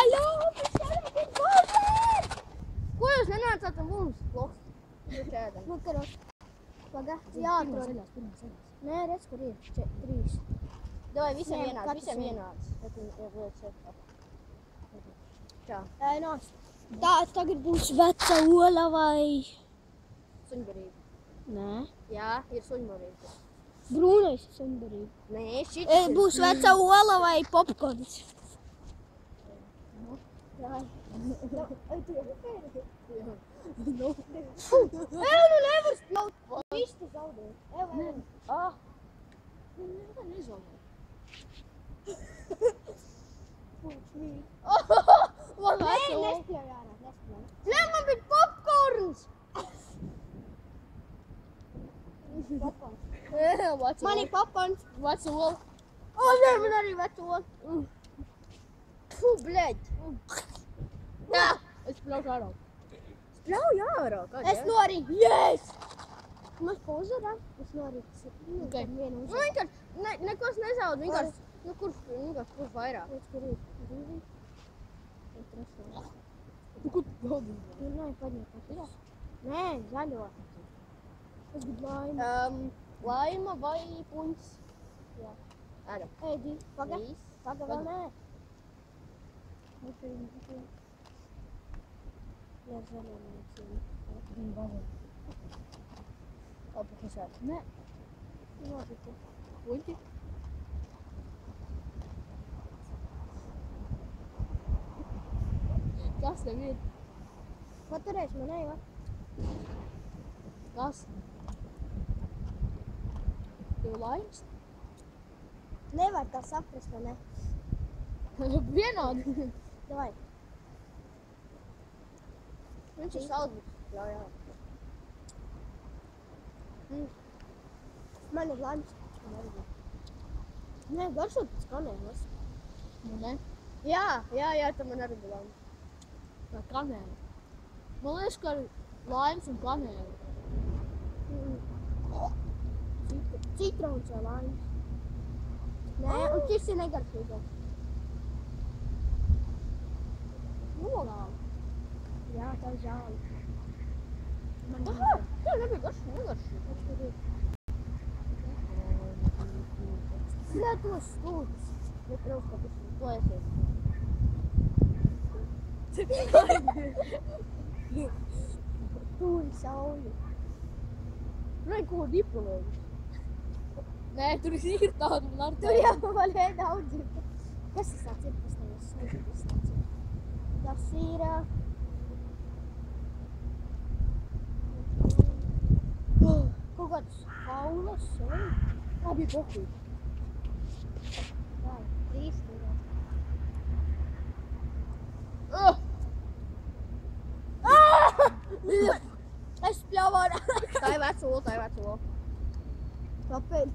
Hallo, mēs ēdam! Ko jūs nenācāt un mums? Loks. Jūs ēdam. Nu, karos. Paga, jāatrod. Nē, redz, kur ir. 3. Davai, visiem vienāds, visiem vienāds. Čau. Ej, nāc. Tā, tagad būs veca ola vai... Suņbarība. Nē. Jā, ir suņbarība. Brūnais suņbarība. Nē, šits ir. Būs veca ola vai popkorns. Jā. Ej, tu jau pēdi? Jā. Ej, nu nevar spļaut. Viss tu zaudē. Ej, vai ne? Nezaudē. Nē, nespļauj ārā, nespļauj. Nē, man bija popkorns! Man ir popkorns. Veca ola. O, nē, man arī veca ola. Puh, bļeģ. Jā, es spļaušu ārā. Spļauj ārā, kādi? Es no arī. Yes! Mēs pauzarām? Es no arī. Ok. Nu, vienkārši, nekos nezaud, vienkārši. Nu, kurš vairāk? Kur ir? 2. Trešā. Kur tu gaudi? Nē, paņēpāt. Nē, zaļo. Es gribu laima. Laima vai puņas? Jā. Ēdam. Ēdi. Paga. Paga vēl nē. Jā, zaļo nēcīni. Viņa bažam. Labi, kas ēd? Nē. Nāpiti. Puņķi? Kas tev ir? Paturēs man ejot. Kas? Tev laims? Nevar tā saprast, vai ne? Vienādi. Davai. Viņš ir saldus. Jā. Man ir laims. Nē, garšot pēc kanēlas. Nu, ne? Jā, tam man arī bija laims. Vai kanēla? Man liekas, ka laims un kanēla. Citrons vai laims. Nē, un šis ir negaršīgais. Nolāva. Jā, tā ir žāli. Tā nebija garšīga. Nē, tos stūdus. Bet trauks, ka tu esi. Tur sauļu. Nē, ko dipolēģis? Nē, tur ir tāda un ar tur jau vaļai daudz ir. Kas tas tāds ir? Kas tev sūdus tāds ir? Tas ir... Kaut kāds faulas soļu. Tā bija pokļi. Tā, 3 turā. Es spļauju ārā. Tā ir veca ola. Kāpēc?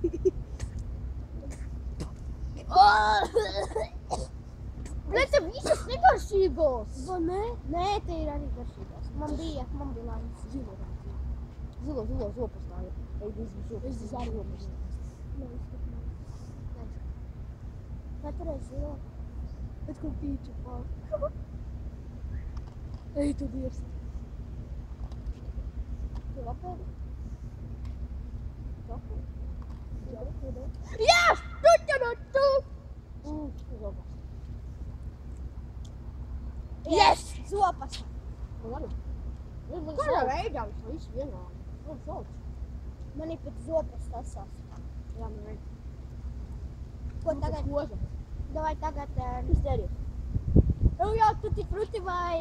Bļet, tev visas negaršīgos. Vai ne? Nē, te ir arī garšīgās. Man bija laims. Zilo pastāja. Ej, es arī pastāja. Nē, es Paturēs zilo. Bet ko pīču pār. Ej, tu dirst. Tu lapēdi? Yes! Zopas. Yes! Zopas. Kādā veidā viss vienādi? Man ir pēc zopas tasās. Jā, man vajag. Ko tagad? Davai tagad... Izteries. Jā, tutti frutti vai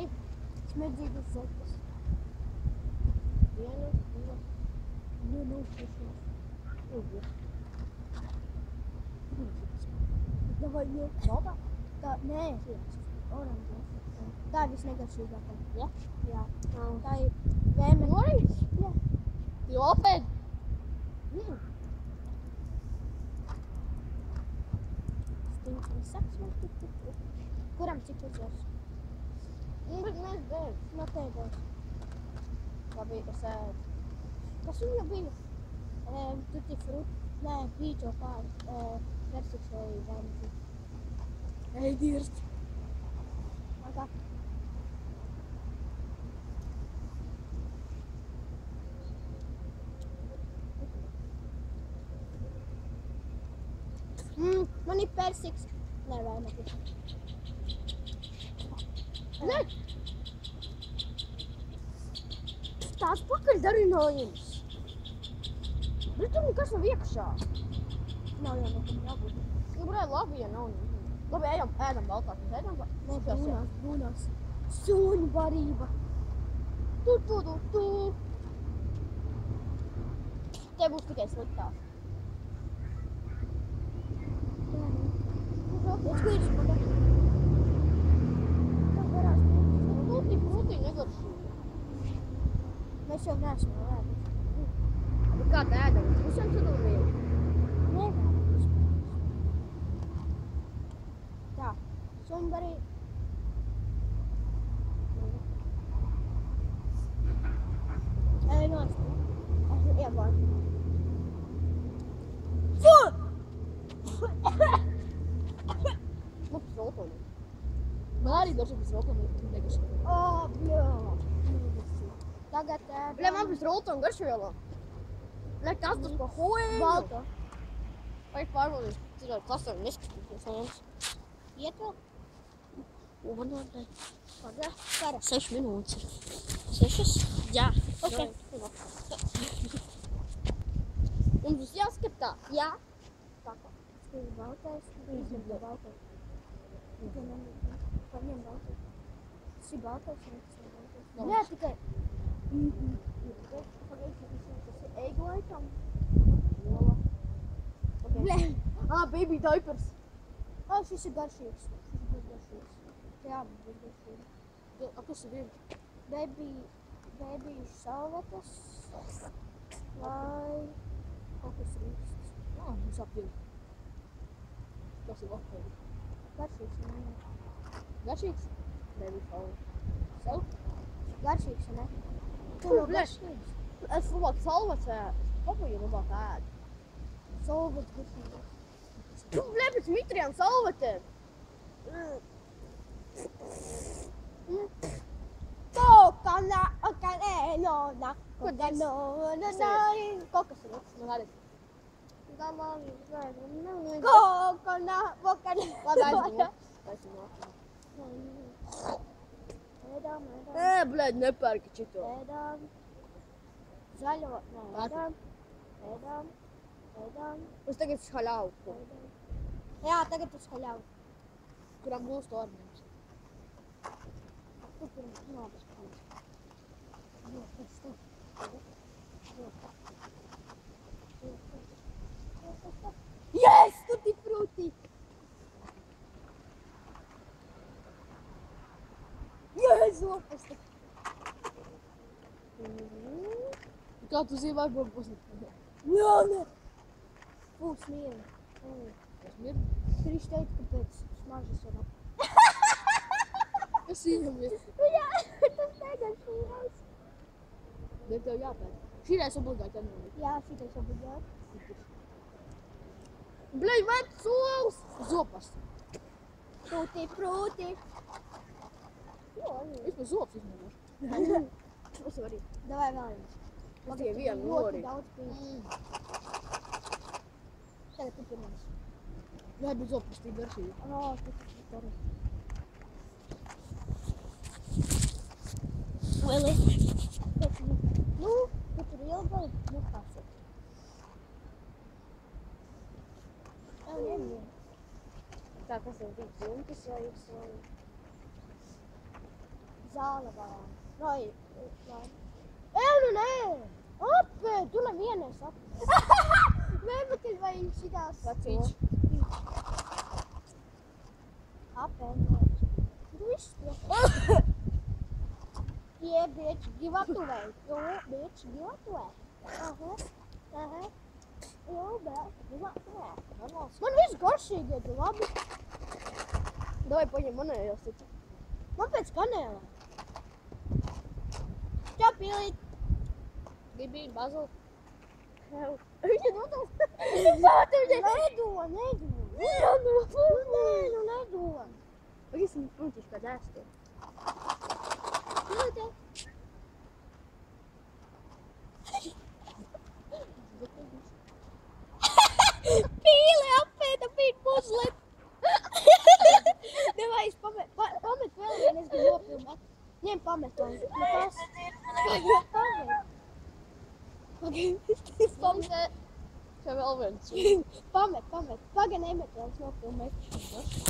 smedzīgas zopas. Vienu. Davai, zopa? Tā, nē. Oranža. Tā ir visnegaršīgākā. Ja? Jā. Tā ir vēmeni. Oranžs? Jā. Jopēd? Stinks saks man tik. Kuram cik uzvars? Bet mēs dēļ. No tēdēs. Labi, es ēdu. Kas viņa bija? Tutti frutti. Nē, pīčo pār. Persiks vai vēmeni. Ej, dirst. Aga. Man ir persiks. Nē, vai nepēc. Nē! Tās pakaļdarinājums. Bet tur nekas nav iekšā. Nav jau nekam jābūt. Nu, varētu labi, ja nav. Labi, ēdam baltāk. Mēs ēdam baltāk. Nē, brūnās. Suņu barība. Tu. Te būs tikai sliktās. Pēc ko ir spagati? Tas garās prūtī negaršīgi. Mēs jau neesam vēl ēduši. Bet kā tā ēdam? Visam sadalīju? Nē. Tā. Suņu barība. Ej, nost. Es iebāju. Fu! Mums rotoni. Man arī daži bez rotoni negaršīgi. Bļā. Tagad Bļā, man bez rotoni garšvielā. Bļā, kas tas pa hoēju? Balta. Vajag pārbaudīt, kas var neskatīt. Iet vēl? Uvanotē. Pagā. 6 minūtes. 6? Jā. Ok. Mums būs jāskatā. Jā. Tā kā. Skribi baltais. Izņem baltais. Paņem baltais. Tas ir baltais. Jā, tikai. Pagaidzi, tas ir eigu laikam. Blē. Baby diapers. Šis ir garšīgs. Šis būs garšīgs. Jā, būs garšīgs. Kas ir? Baby salvetes. Vai kaut kas rīksts. Mums apjūt. Tas ir labpēdi. Garšīgs, ne? Garšīgs? Baby salvetes. Sev? Garšīgs, ne? Tu nav garšīgs. Es labāk salvetes ēd. Papaļi labāk ēd. Salvetes garšīgas. Tu blē pēc mitrijām salvetēm. Coca-Cola, kaut kas ir liks, nu gādīt. Coca-Cola. Labi, aizdomā. Ēdām. Blēd, nepērki čito. Ēdām. Zaļo, nē, ēdām. Uz tagad uz haļavu. Jā, tagad uz haļavu. Kuram būs to ornēms. Tu pirms nādas pēc. Yes! Tutti frutti! Yes! Lopasti! Kā tu zini, vai būs? Nē! Būs mieru. Tas mieru? Viņš teica, ka pēc smaržas var ap. Es ieņemies. Jā, tas negaršīgais. Bet tev jāpēc. Šīreiz obligāti jānoliek. Jā, šīreiz obligāti. Bļaļ, met sols! Zopas. Fruti. Es pa zopas izmērošu. Es jau arī. Davai vēlamies. Es tikai vienu nori. Daudz pīd. Tagad tu pirmais. Jā, bet zopas tī garšīgi. Tu arī. Lieli. Nu, tu tur ilgai, nu kāsi. Tā, kas ir tik dzuntis vai zāle vēl? Vai, nu nē! Apē, tu nevienais apē. Vēbekļ vai šitās? Vecīč. Apē, nē. Tu viss prasa. Yeah, bitch, give up the way. Yo, bitch, give up the way. Yo, bitch, give up the way. Man viss garšīgi ir, labi. Davai paņem manējos taču. Man pēc kanēla. Čau, Pīlīt. Gribi bazilu? Viņa nodos. Nedo. Nedod. Pagaidām, punktiņš kā dēstiem. Nē, Pīli apēda bija muzlit. Davai, es pamet vēl vienu, es gribu nopilnāt. Ņem, pamet man. Nekas. Pamet. Čia vēl viens. Pamet. Paga nemet vēl, es nopilnēšu.